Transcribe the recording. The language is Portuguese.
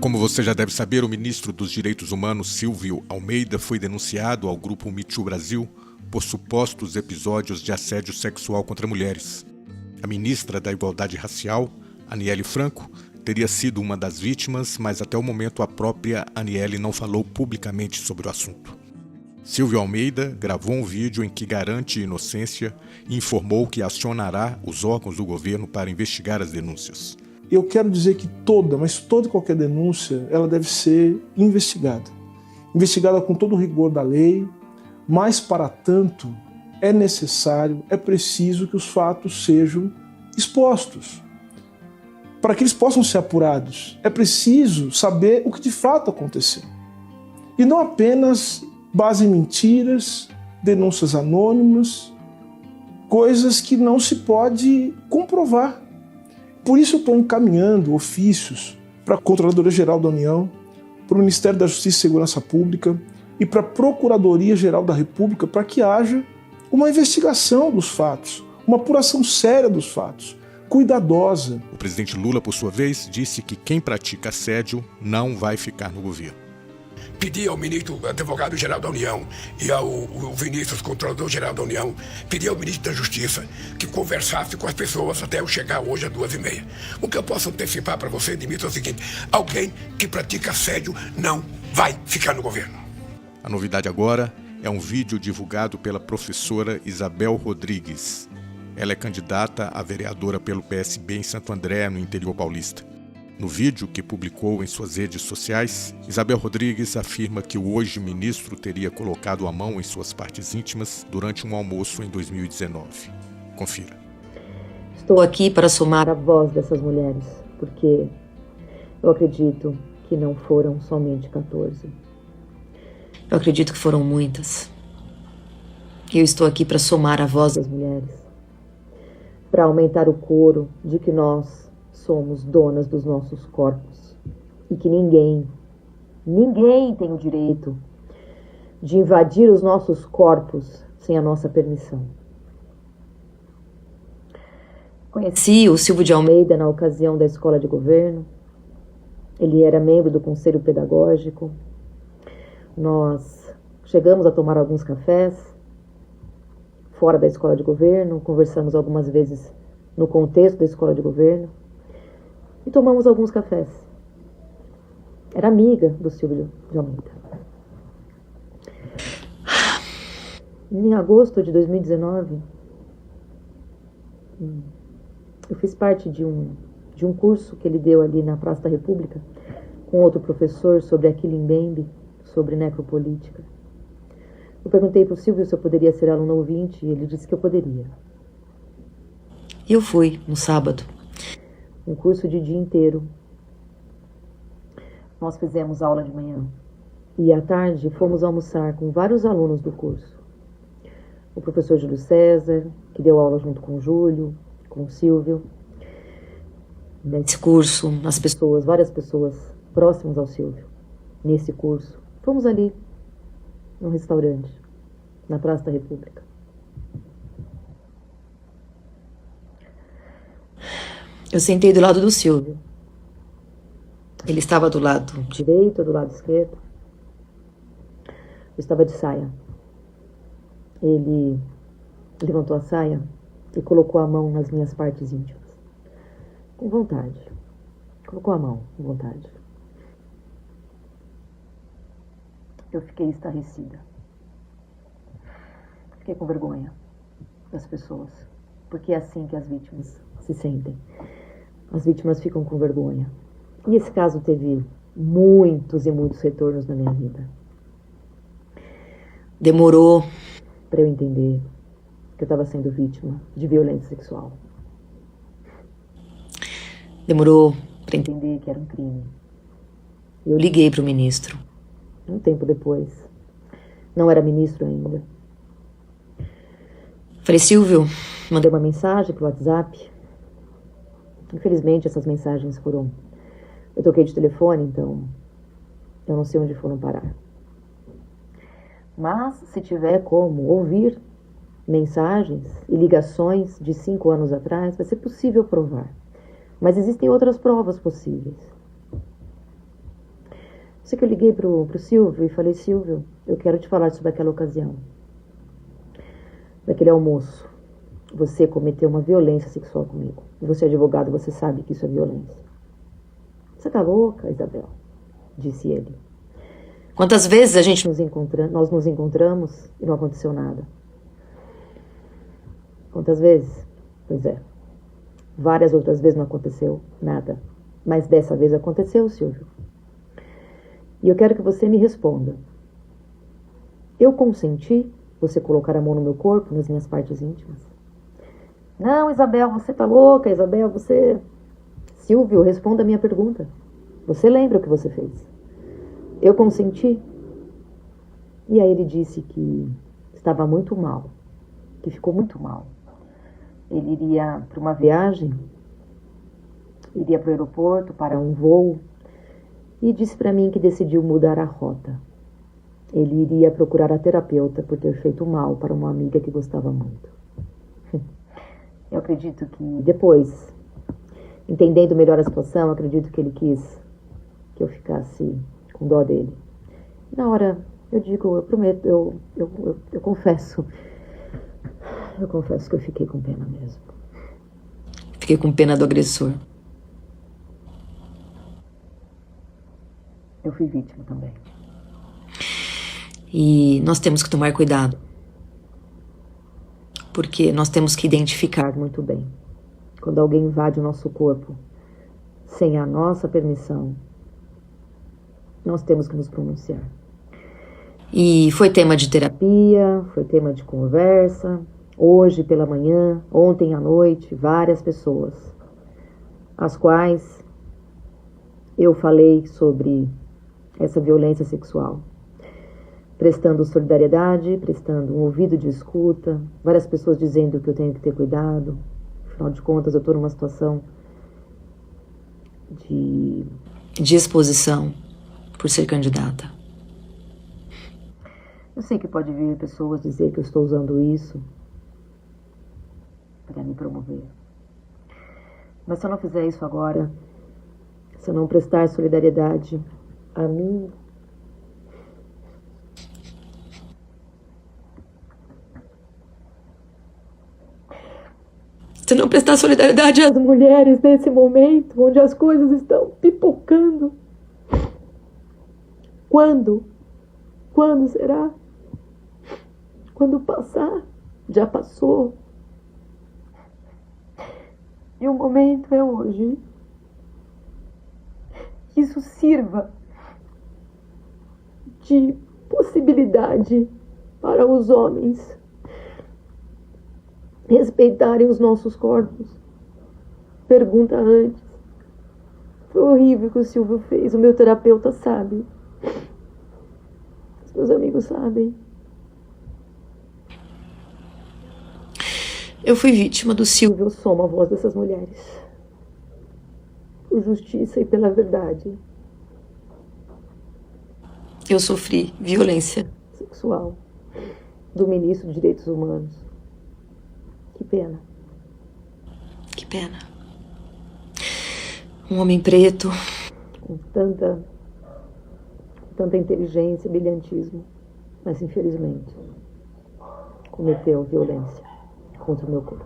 Como você já deve saber, o ministro dos Direitos Humanos, Silvio Almeida, foi denunciado ao grupo Me Too Brasil por supostos episódios de assédio sexual contra mulheres. A ministra da Igualdade Racial, Aniele Franco, teria sido uma das vítimas, mas até o momento a própria Aniele não falou publicamente sobre o assunto. Silvio Almeida gravou um vídeo em que garante inocência e informou que acionará os órgãos do governo para investigar as denúncias. Eu quero dizer que toda e qualquer denúncia, ela deve ser investigada. Investigada com todo o rigor da lei, mas para tanto é necessário, é preciso que os fatos sejam expostos. Para que eles possam ser apurados, é preciso saber o que de fato aconteceu. E não apenas base em mentiras, denúncias anônimas, coisas que não se pode comprovar. Por isso eu estou encaminhando ofícios para a Controladoria-Geral da União, para o Ministério da Justiça e Segurança Pública e para a Procuradoria-Geral da República para que haja uma investigação dos fatos, uma apuração séria dos fatos, cuidadosa. O presidente Lula, por sua vez, disse que quem pratica assédio não vai ficar no governo. Pedi ao ministro advogado-geral da União e ao Vinícius, controlador-geral da União, pedi ao ministro da Justiça que conversasse com as pessoas até eu chegar hoje às 2h30. O que eu posso antecipar para você, Dimitri, é o seguinte: alguém que pratica assédio não vai ficar no governo. A novidade agora é um vídeo divulgado pela professora Isabel Rodrigues. Ela é candidata a vereadora pelo PSB em Santo André, no interior paulista. No vídeo que publicou em suas redes sociais, Isabel Rodrigues afirma que o hoje ministro teria colocado a mão em suas partes íntimas durante um almoço em 2019. Confira. Estou aqui para somar a voz dessas mulheres, porque eu acredito que não foram somente 14. Eu acredito que foram muitas. E eu estou aqui para somar a voz das mulheres, para aumentar o coro de que nós somos donas dos nossos corpos e que ninguém tem o direito de invadir os nossos corpos sem a nossa permissão. Conheci o Silvio de Almeida na ocasião da escola de governo. Ele era membro do conselho pedagógico. Nós chegamos a tomar alguns cafés fora da escola de governo, conversamos algumas vezes no contexto da escola de governo. E tomamos alguns cafés. Era amiga do Silvio de Almeida. Em agosto de 2019, eu fiz parte de um curso que ele deu ali na Praça da República, com outro professor, sobre Achille Mbembe, sobre necropolítica. Eu perguntei para o Silvio se eu poderia ser aluno ouvinte, e ele disse que eu poderia. E eu fui, no sábado. Um curso de dia inteiro. Nós fizemos aula de manhã e à tarde fomos almoçar com vários alunos do curso. O professor Júlio César, que deu aula junto com o Júlio, com o Silvio. Nesse curso, várias pessoas próximas ao Silvio, nesse curso. Fomos ali, num restaurante, na Praça da República. Eu sentei do lado do Silvio. Ele estava do lado direito ou do lado esquerdo. Eu estava de saia. Ele levantou a saia e colocou a mão nas minhas partes íntimas. Com vontade. Colocou a mão com vontade. Eu fiquei estarrecida. Fiquei com vergonha das pessoas. Porque é assim que as vítimas se sentem. As vítimas ficam com vergonha. E esse caso teve muitos e muitos retornos na minha vida. Demorou para eu entender que eu estava sendo vítima de violência sexual. Demorou para entender que era um crime. Eu liguei para o ministro, um tempo depois. Não era ministro ainda. Falei: Silvio, mandei uma mensagem pro WhatsApp. Infelizmente, essas mensagens foram... Eu troquei de telefone, então eu não sei onde foram parar. Mas, se tiver como ouvir mensagens e ligações de 5 anos atrás, vai ser possível provar. Mas existem outras provas possíveis. Sei que eu liguei pro Silvio e falei, Silvio, eu quero te falar sobre aquela ocasião. Daquele almoço. Você cometeu uma violência sexual comigo. Você é advogado, você sabe que isso é violência. Você tá louca, Isabel? Disse ele. Quantas vezes nós nos encontramos e não aconteceu nada? Quantas vezes? Pois é. Várias outras vezes não aconteceu nada. Mas dessa vez aconteceu, Silvio. E eu quero que você me responda. Eu consenti você colocar a mão no meu corpo, nas minhas partes íntimas? Não, Isabel, você tá louca, Isabel, você... Silvio, responda a minha pergunta. Você lembra o que você fez? Eu consenti? E aí ele disse que estava muito mal, que ficou muito mal. Ele iria para uma viagem, iria para o aeroporto, para um voo, e disse para mim que decidiu mudar a rota. Ele iria procurar a terapeuta por ter feito mal para uma amiga que gostava muito. Eu acredito que depois, entendendo melhor a situação, acredito que ele quis que eu ficasse com dó dele. Na hora, eu digo, eu prometo, eu confesso. Eu confesso que eu fiquei com pena mesmo. Fiquei com pena do agressor. Eu fui vítima também. E nós temos que tomar cuidado. Porque nós temos que identificar muito bem. Quando alguém invade o nosso corpo sem a nossa permissão, nós temos que nos pronunciar. E foi tema de terapia, foi tema de conversa. Hoje pela manhã, ontem à noite, várias pessoas, as quais eu falei sobre essa violência sexual, prestando solidariedade, prestando um ouvido de escuta, várias pessoas dizendo que eu tenho que ter cuidado. Afinal de contas, eu estou numa situação de exposição por ser candidata. Eu sei que pode vir pessoas dizer que eu estou usando isso para me promover. Mas se eu não fizer isso agora, se eu não prestar solidariedade a mim, se não prestar solidariedade às mulheres nesse momento, onde as coisas estão pipocando, quando? Quando será? Quando passar, já passou. E o momento é hoje. Que isso sirva de possibilidade para os homens respeitarem os nossos corpos. Pergunta antes. Foi horrível o que o Silvio fez. O meu terapeuta sabe. Os meus amigos sabem. Eu fui vítima do Silvio. Eu sou uma voz dessas mulheres. Por justiça e pela verdade. Eu sofri violência sexual do ministro de Direitos Humanos. Que pena. Que pena. Um homem preto, com tanta inteligência e brilhantismo, mas infelizmente cometeu violência contra o meu corpo.